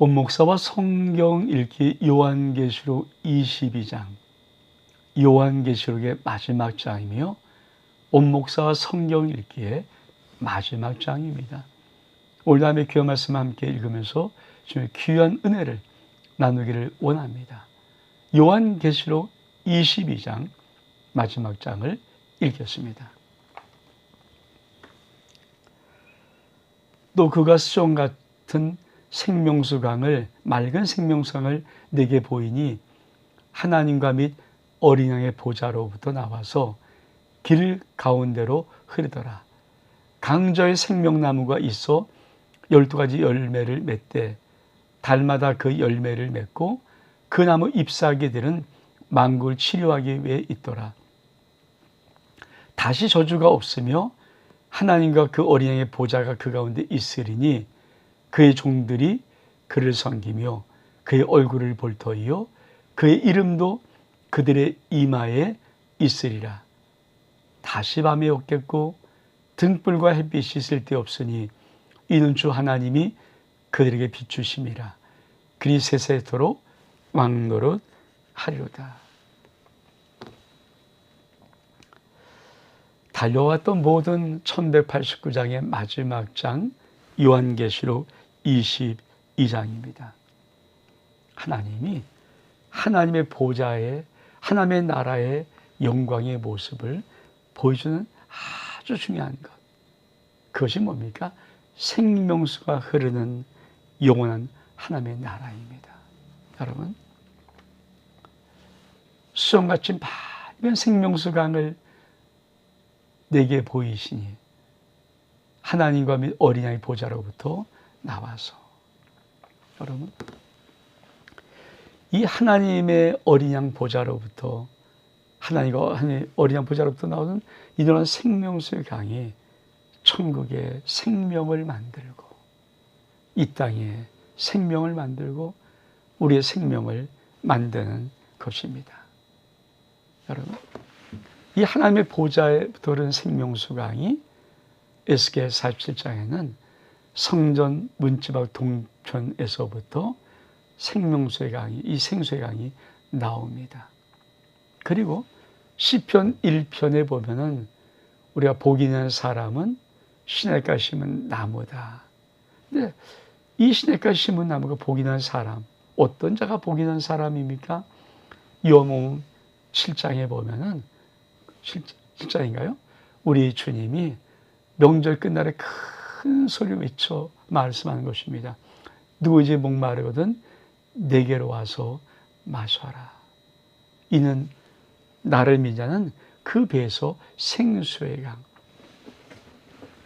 온 목사와 성경 읽기 요한계시록 22장, 요한계시록의 마지막 장이며 온 목사와 성경 읽기의 마지막 장입니다. 오늘 다음에 귀한 말씀 함께 읽으면서 주의 귀한 은혜를 나누기를 원합니다. 요한계시록 22장 마지막 장을 읽겠습니다. 또 그가 수정 같은 생명수강을, 맑은 생명수강을 내게 보이니 하나님과 및 어린 양의 보좌로부터 나와서 길 가운데로 흐르더라. 강저의 생명나무가 있어 12가지 열매를 맺되 달마다 그 열매를 맺고 그 나무 잎사귀들은 만국을 치료하기 위해 있더라. 다시 저주가 없으며 하나님과 그 어린 양의 보좌가 그 가운데 있으리니 그의 종들이 그를 섬기며 그의 얼굴을 볼 터이요 그의 이름도 그들의 이마에 있으리라. 다시 밤이 없겠고 등불과 햇빛이 쓸데없으니 이는 주 하나님이 그들에게 비추심이라. 그리 세세토록 왕노릇 하리로다. 달려왔던 모든 1189장의 마지막 장 요한계시록 22장입니다. 하나님이 하나님의 보좌에, 하나님의 나라의 영광의 모습을 보여주는 아주 중요한 것, 그것이 뭡니까? 생명수가 흐르는 영원한 하나님의 나라입니다. 여러분, 수정같이 맑은 생명수강을 내게 보이시니 하나님과 및 어린 양의 보좌로부터 나와서, 여러분, 이 하나님의 어린 양 보좌로부터, 하나님과 어린 양 보좌로부터 나오는 이러한 생명수의 강이 천국에 생명을 만들고 이 땅에 생명을 만들고 우리의 생명을 만드는 것입니다. 여러분, 이 하나님의 보좌부터 흐르는 생명수 강이 에스겔 47장에는 성전 문지방 동편에서부터 생명수의 강이, 이 생수의 강이 나옵니다. 그리고 시편 1편에 보면은 우리가 복 있는 사람은 시냇가에 심은 나무다. 근데 이 시냇가에 심은 나무가 복 있는 사람, 어떤 자가 복 있는 사람입니까? 요한복음 7장에 보면은 7장인가요? 우리 주님이 명절 끝날에 큰 소리 외쳐 말씀하는 것입니다. 누구든지 목마르거든 내게로 와서 마셔라. 이는 나를 믿는 자는 그 배에서 생수의 강.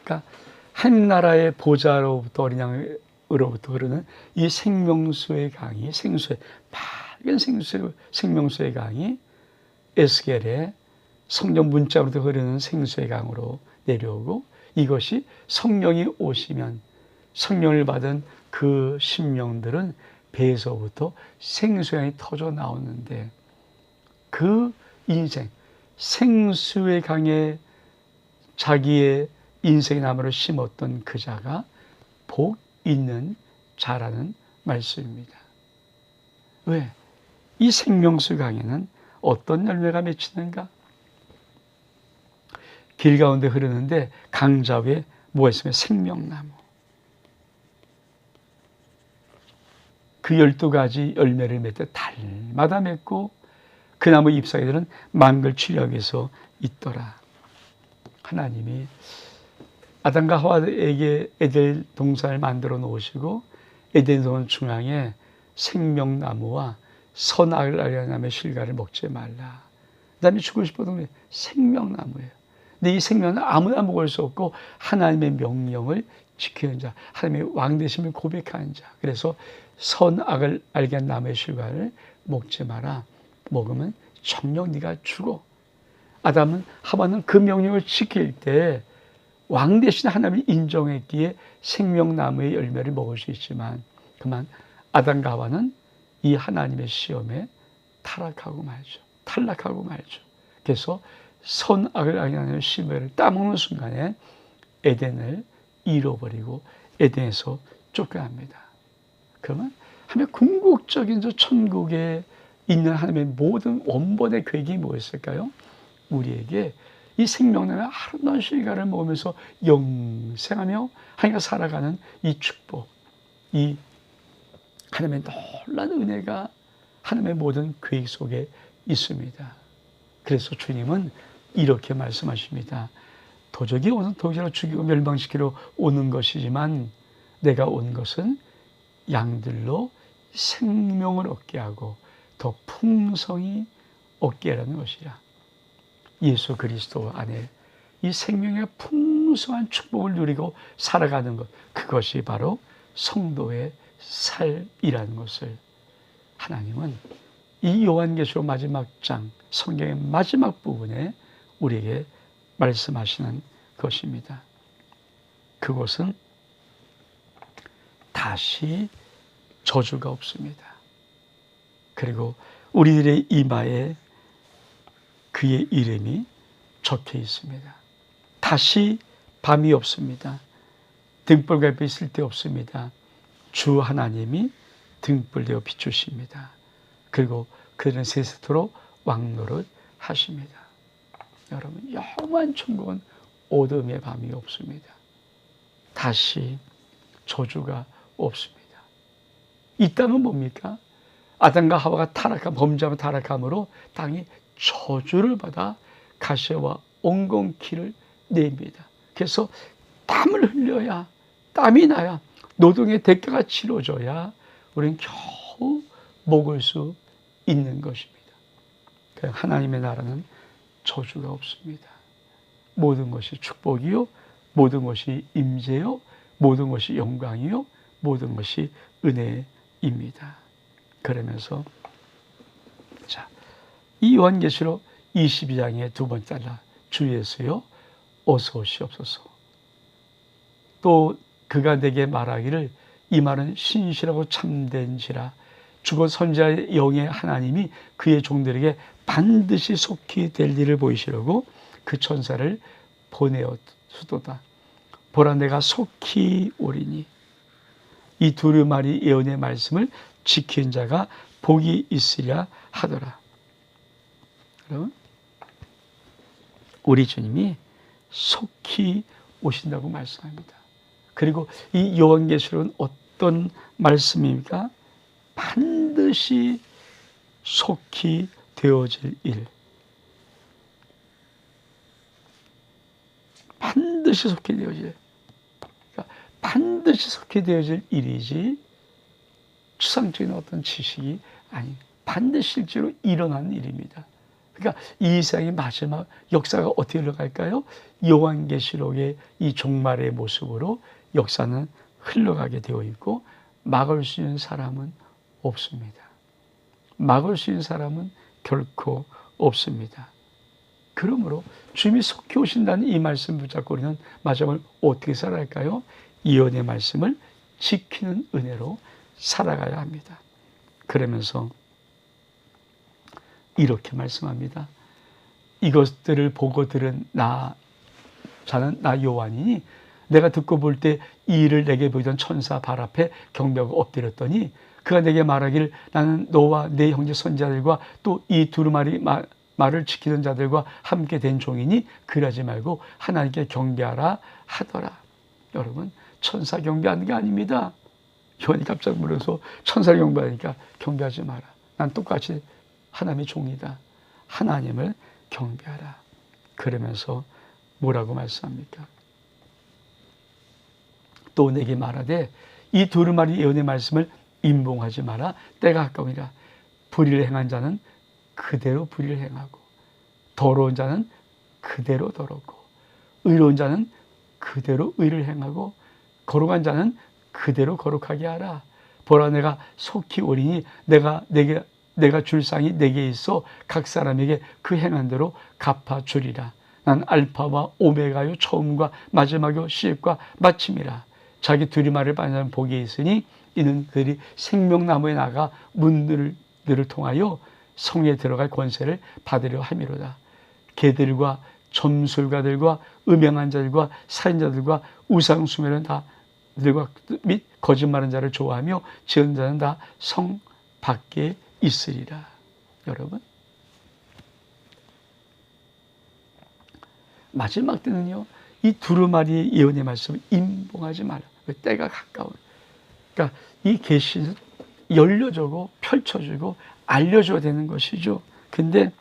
그러니까 한 나라의 보좌로부터 어린 양으로부터 흐르는 이 생명수의 강이, 생수의, 맑은 생명수의 강이 에스겔의 성령 문자로부터 흐르는 생수의 강으로 내려오고, 이것이 성령이 오시면 성령을 받은 그 심령들은 배에서부터 생수의 강이 터져 나오는데, 그 인생, 생수의 강에 자기의 인생의 나무를 심었던 그 자가 복 있는 자라는 말씀입니다. 왜? 이 생명수 강에는 어떤 열매가 맺히는가? 길 가운데 흐르는데 강자 위에 뭐가 있으면 생명나무. 그 12가지 열매를 맺되 달마다 맺고 그 나무 잎사귀들은 만국을 치료하기 위해서 있더라. 하나님이 아담과 하와에게 에덴 동산을 만들어 놓으시고 에덴 동산 중앙에 생명나무와 선악을 알게 나무의 실과를 먹지 말라. 아담이 죽고 싶어도 생명나무예요. 근데 이 생명은 아무나 먹을 수 없고 하나님의 명령을 지키는 자, 하나님의 왕되심을 고백하는 자. 그래서 선악을 알게 한 나무의 실과를 먹지 마라. 먹으면 정녕 네가 죽어. 아담은, 하와는 그 명령을 지킬 때 왕 대신 하나님을 인정했기에 생명나무의 열매를 먹을 수 있지만, 그만 아담과 하와는 이 하나님의 시험에 탈락하고 말죠. 그래서 선악을 알게 하는 심의를 따먹는 순간에 에덴을 잃어버리고 에덴에서 쫓겨납니다. 그러면 하나님의 궁극적인 저 천국에 있는 하나님의 모든 원본의 계획이 뭐였을까요? 우리에게 이 생명나는 아름다운 실과를 먹으면서 영생하며 하나님과 살아가는 이 축복, 이 하나님의 놀라운 은혜가 하나님의 모든 계획 속에 있습니다. 그래서 주님은 이렇게 말씀하십니다. 도적이 오는 도적을 죽이고 멸망시키러 오는 것이지만 내가 온 것은 양들로 생명을 얻게 하고 더 풍성히 얻게 하라는 것이라. 예수 그리스도 안에 이 생명의 풍성한 축복을 누리고 살아가는 것, 그것이 바로 성도의 삶이라는 것을 하나님은 이 요한계시록 마지막 장, 성경의 마지막 부분에 우리에게 말씀하시는 것입니다. 그것은 다시 저주가 없습니다. 그리고 우리들의 이마에 그의 이름이 적혀 있습니다. 다시 밤이 없습니다. 등불과 햇빛이 있을 때 없습니다. 주 하나님이 등불되어 비추십니다. 그리고 그들은 세세토록 왕노릇 하십니다. 여러분, 영원한 천국은 어둠의 밤이 없습니다. 다시 저주가 없습니다. 이 땅은 뭡니까? 아담과 하와가 범죄하며 타락함으로 땅이 저주를 받아 가시와 엉겅퀴를 냅니다. 그래서 땀을 흘려야, 땀이 나야, 노동의 대가가 치러져야 우리는 겨우 먹을 수 있는 것입니다. 하나님의 나라는 저주가 없습니다. 모든 것이 축복이요, 모든 것이 임재요, 모든 것이 영광이요, 모든 것이 은혜입니다. 그러면서 자, 이 요한계시록 22장의 두 번째 날, 주 예수여 어서 오시옵소서. 또 그가 내게 말하기를 이 말은 신실하고 참된지라. 주고 선지자의 영의 하나님이 그의 종들에게 반드시 속히 될 일을 보이시려고 그 천사를 보내었도다. 보라, 내가 속히 오리니. 이 두루마리 예언의 말씀을 지킨 자가 복이 있으랴 하더라. 여러분, 우리 주님이 속히 오신다고 말씀합니다. 그리고 이 요한계시록은 어떤 말씀입니까? 반드시 속히 되어질 일. 반드시 속히 되어질 일. 그러니까 반드시 속히 되어질 일이지 추상적인 어떤 지식이 아닌, 반드시 실제로 일어난 일입니다. 그러니까 이 세상의 마지막 역사가 어떻게 흘러갈까요? 요한계시록의 이 종말의 모습으로 역사는 흘러가게 되어 있고 막을 수 있는 사람은 없습니다. 막을 수 있는 사람은 결코 없습니다. 그러므로 주님이 속히 오신다는 이 말씀 붙잡고 우리는 마지막을 어떻게 살아갈까요? 예언의 말씀을 지키는 은혜로 살아가야 합니다. 그러면서 이렇게 말씀합니다. 이것들을 보고 들은 자는 나 요한이니 내가 듣고 볼 때 이 일을 내게 보이던 천사 발 앞에 경배하고 엎드렸더니 그가 내게 말하기를 나는 너와 내 형제 선지자들과 또 이 두루마리 말을 지키던 자들과 함께 된 종이니 그러지 말고 하나님께 경배하라 하더라. 여러분, 천사 경배하는 게 아닙니다. 요한이 깜짝 놀라서 천사 경배하니까 경배하지 마라. 난 똑같이 하나님의 종이다. 하나님을 경배하라. 그러면서 뭐라고 말씀합니까? 또 내게 말하되 이 두루마리 예언의 말씀을 임봉하지 마라. 때가 가까우니라. 불의를 행한 자는 그대로 불의를 행하고 더러운 자는 그대로 더럽고 의로운 자는 그대로 의를 행하고 거룩한 자는 그대로 거룩하게 하라. 보라, 내가 속히 오리니 내가 줄 상이 내게 있어 각 사람에게 그 행한 대로 갚아주리라. 난 알파와 오메가요 처음과 마지막이요 시작과 마침이라. 자기 두루마리를 받는 자는 복이 있으니 이는 그들이 생명나무에 나가 문들을 통하여 성에 들어갈 권세를 받으려 함이로다. 개들과 점술가들과 음행한 자들과 살인자들과 우상숭배는 다 들과 및 거짓말하는 자를 좋아하며 지은 자는 다 성 밖에 있으리라. 여러분, 마지막 때는요, 이 두루마리의 예언의 말씀을 임봉하지 말라. 때가 가까워. 그러니까 이 계시는 열려주고 펼쳐주고 알려줘야 되는 것이죠. 근데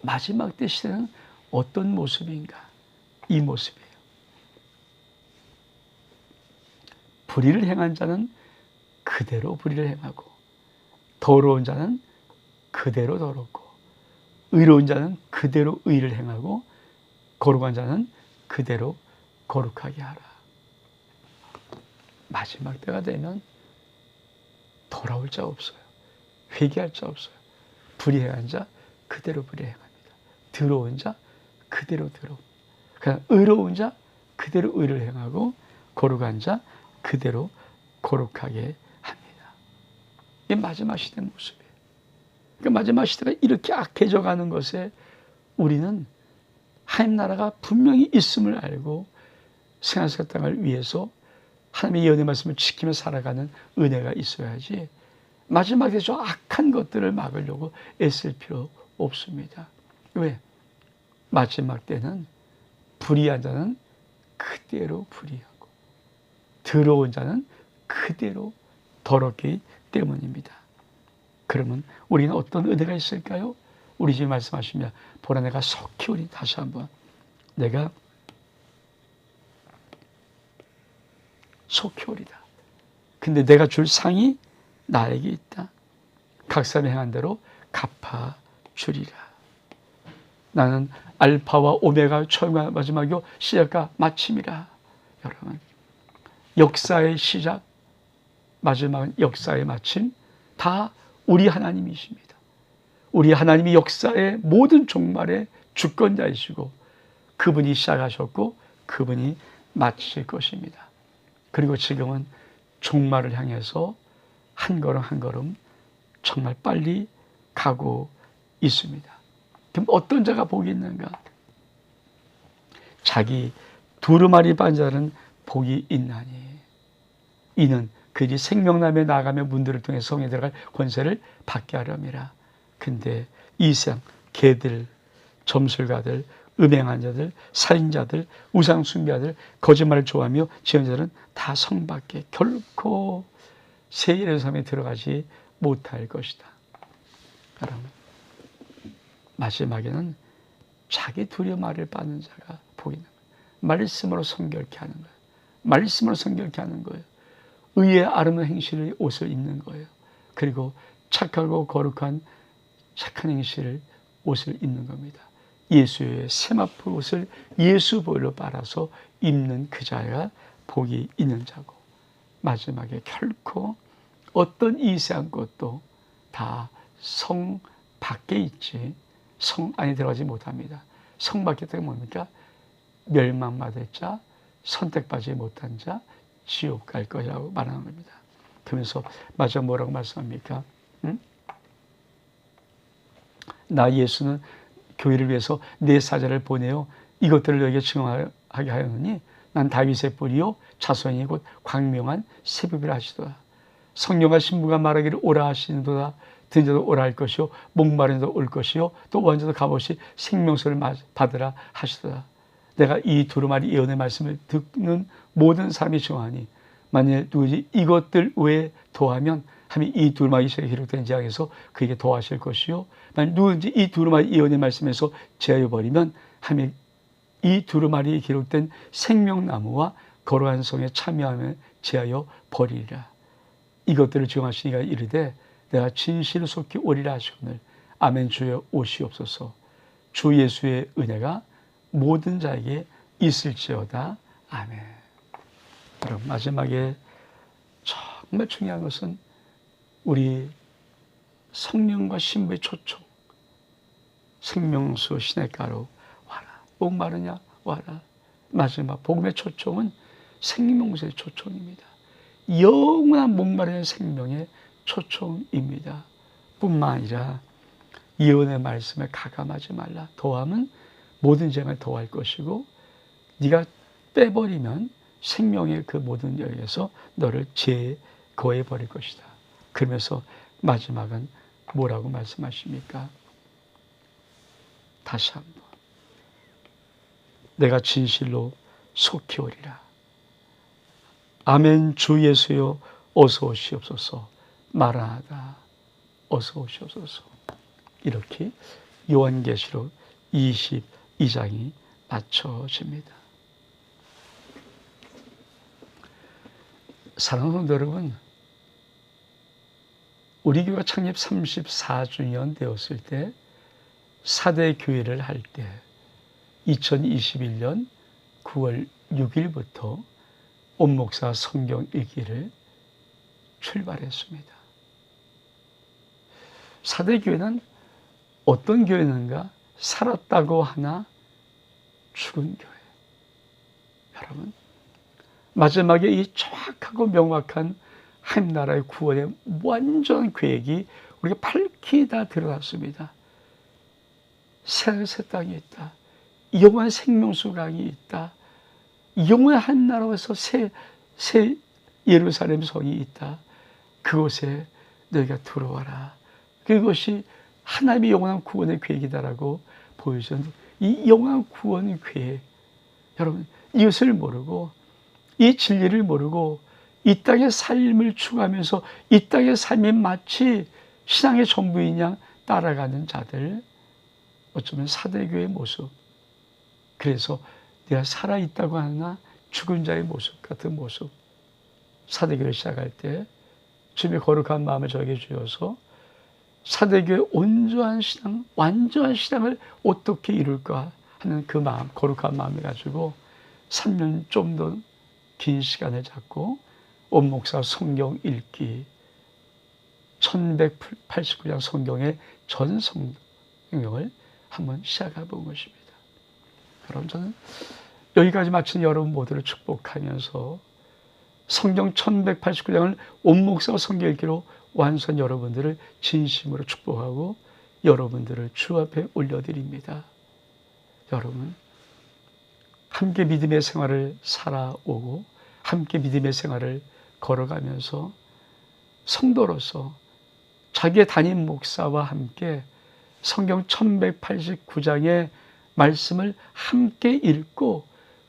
마지막 때 시대는 어떤 모습인가? 이 모습이에요. 불의를 행한 자는 그대로 불의를 행하고, 더러운 자는 그대로 더럽고, 의로운 자는 그대로 의를 행하고, 거룩한 자는 그대로 거룩하게 하라. 마지막 때가 되면 돌아올 자 없어요. 회개할 자 없어요. 불의행한 자 그대로 불의행합니다. 더러운 자 그대로 더러워. 그냥 의로운 자 그대로 의를 행하고, 거룩한 자 그대로 거룩하게 합니다. 이게 마지막 시대의 모습이에요. 그러니까 마지막 시대가 이렇게 악해져 가는 것에 우리는 하나님 나라가 분명히 있음을 알고 생활의 땅을 위해서 하나님의 예언의 말씀을 지키며 살아가는 은혜가 있어야지, 마지막에 저 악한 것들을 막으려고 애쓸 필요 없습니다. 왜? 마지막 때는 불의한 자는 그대로 불의하고, 더러운 자는 그대로 더럽기 때문입니다. 그러면 우리는 어떤 은혜가 있을까요? 우리 지금 말씀하시면, 보라 내가 속히 오리. 다시 한번, 내가 속히 오리다. 근데 내가 줄 상이 나에게 있다. 각 사람이 행한 대로 갚아 주리라. 나는 알파와 오메가, 처음과 마지막이요 시작과 마침이라. 여러분, 역사의 시작, 마지막은 역사의 마침, 다 우리 하나님이십니다. 우리 하나님이 역사의 모든 종말의 주권자이시고, 그분이 시작하셨고 그분이 마칠 것입니다. 그리고 지금은 종말을 향해서 한 걸음 한 걸음 정말 빨리 가고 있습니다. 그럼 어떤 자가 복이 있는가? 자기 두루마리 빤 자는 복이 있나니, 이는 그들이 생명나무에 나아가며 문들을 통해 성에 들어갈 권세를 받게 하려니라. 근데 이 세상 개들, 점술가들, 음행한 자들, 살인자들, 우상 숭배자들, 거짓말을 좋아하며 지은 자들은 다 성 밖에 결코 새 예루살렘에 들어가지 못할 것이다. 여러분, 마지막에는 자기 두루마리를 빠는 자가 복이 있는 거예요. 말씀으로 성결케 하는 거예요. 말씀으로 성결케 하는 거예요. 의의 아름다운 행실의 옷을 입는 거예요. 그리고 착하고 거룩한 착한 행실을 옷을 입는 겁니다. 예수의 세마포 옷을 예수 보혈로 빨아서 입는 그 자가 복이 있는 자고, 마지막에 결코 어떤 이 세상 것도 다 성 밖에 있지 성 안에 들어가지 못합니다. 성 밖에 있다는 게 뭡니까? 멸망받을 자, 선택받지 못한 자, 지옥 갈 것이라고 말하는 겁니다. 그러면서 마지막 뭐라고 말씀합니까? 응? 나 예수는 교회를 위해서 내 사자를 보내어 이것들을 너에게 증언하게 하였느니, 난 다윗의 뿌리요 자손이 곧 광명한 새벽이라 하시도다. 성령과 신부가 말하기를 오라 하시는도다. 든 자도 오라 할 것이요 목마른 자도 올 것이요 또 원한 자도 값없이 생명수를 받으라 하시도다. 내가 이 두루마리 예언의 말씀을 듣는 모든 사람이 증언하니, 만일 누구지 이것들 외에 더하면 하면 이 두루마리 책에 기록된 지향에서 그에게 더하실 것이요, 만일 누구든지 이 두루마리 예언의 말씀에서 제하여 버리면 하면 이 두루마리에 기록된 생명나무와 거룩한 성에 참여하며 제하여 버리리라. 이것들을 증언하시니가 이르되, 내가 진실을 속히 오리라 하시거늘 아멘 주여 오시옵소서. 주 예수의 은혜가 모든 자에게 있을지어다. 아멘. 그럼 마지막에 정말 중요한 것은 우리 성령과 신부의 초청, 생명수 시냇가로 와라. 목마르냐 와라. 마지막 복음의 초청은 생명수의 초청입니다. 영원한 목마르는 생명의 초청입니다. 뿐만 아니라 예언의 말씀에 가감하지 말라. 더하면 모든 죄를 더할 것이고, 네가 빼버리면 생명의 그 모든 영역에서 너를 제거해 버릴 것이다. 그러면서 마지막은 뭐라고 말씀하십니까? 다시 한번 내가 진실로 속히 오리라. 아멘. 주 예수여 어서 오시옵소서. 마라나다 어서 오시옵소서. 이렇게 요한계시록 22장이 맞춰집니다. 사랑하는 성도 여러분, 우리 교회가 창립 34주년 되었을 때 4대 교회를 할 때 2021년 9월 6일부터 옴목사 성경 읽기를 출발했습니다. 4대 교회는 어떤 교회인가? 살았다고 하나 죽은 교회. 여러분, 마지막에 이 정확하고 명확한 하나님 나라의 구원의 완전 계획이 우리가 밝히 다 드러났습니다. 새 땅이 있다. 영원한 생명수 강이 있다. 영원한 한 나라에서 새 예루살렘 성이 있다. 그곳에 너희가 들어와라. 그것이 하나님의 영원한 구원의 계획이다라고 보여준 이 영원한 구원의 계획. 여러분, 이것을 모르고 이 진리를 모르고 이 땅의 삶을 추구하면서 이 땅의 삶이 마치 신앙의 전부인 양 따라가는 자들, 어쩌면 사대교의 모습. 그래서 내가 살아있다고 하나 죽은 자의 모습 같은 모습. 사대교를 시작할 때 주님의 거룩한 마음을 저에게 주셔서 사대교의 온전한 신앙, 완전한 신앙을 어떻게 이룰까 하는 그 마음, 거룩한 마음을 가지고 3년 좀 더 긴 시간을 잡고 옴목사 성경 읽기 1189장 성경의 전 성경을 한번 시작해 본 것입니다. 여러분, 저는 여기까지 마친 여러분 모두를 축복하면서 성경 1189장을 옴목사 성경 읽기로 완수한 여러분들을 진심으로 축복하고 여러분들을 주 앞에 올려드립니다. 여러분, 함께 믿음의 생활을 살아오고 함께 믿음의 생활을 걸어가면서 성도로서 자기의 담임 목사와 함께 성경 1189장의 말씀을 함께 읽고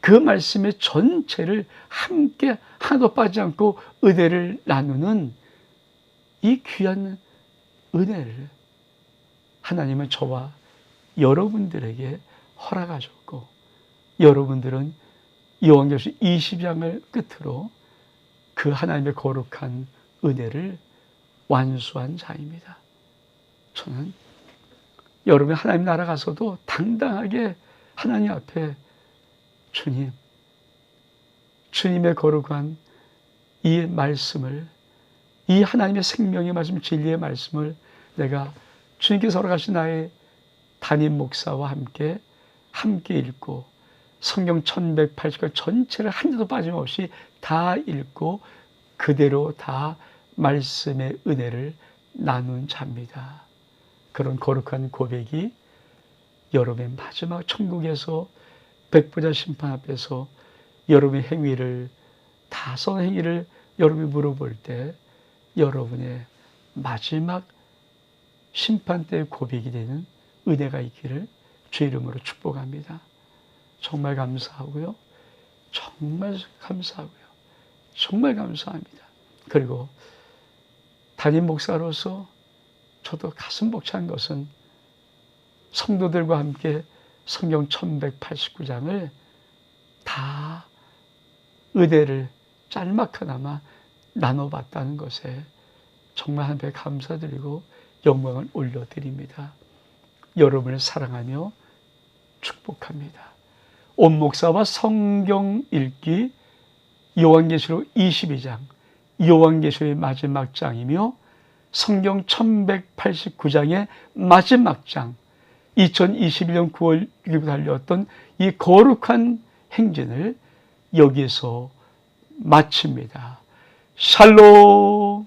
그 말씀의 전체를 함께 하나도 빠지지 않고 은혜를 나누는 이 귀한 은혜를 하나님은 저와 여러분들에게 허락하셨고, 여러분들은 요한계시록 20장을 끝으로 그 하나님의 거룩한 은혜를 완수한 자입니다. 저는 여러분이 하나님 나라 가서도 당당하게 하나님 앞에 주님의 거룩한 이 말씀을, 이 하나님의 생명의 말씀, 진리의 말씀을 내가 주님께서 허락하신 나의 담임 목사와 함께 읽고 성경 1180권 전체를 한 줄도 빠짐없이 다 읽고 그대로 다 말씀의 은혜를 나눈 자입니다. 그런 거룩한 고백이 여러분의 마지막 천국에서 백보자 심판 앞에서 여러분의 행위를, 다선 행위를 여러분이 물어볼 때 여러분의 마지막 심판 때의 고백이 되는 은혜가 있기를 주 이름으로 축복합니다. 정말 감사하고요. 정말 감사하고요. 정말 감사합니다. 그리고 담임 목사로서 저도 가슴 벅찬 것은 성도들과 함께 성경 1189장을 다 은혜를 짤막하나마 나눠봤다는 것에 정말 한배 감사드리고 영광을 올려드립니다. 여러분을 사랑하며 축복합니다. 옴목사와 성경 읽기 요한계시록 22장, 요한계시록의 마지막 장이며 성경 1189장의 마지막 장, 2021년 9월 6일부터 달려왔던 이 거룩한 행진을 여기에서 마칩니다. 샬롬.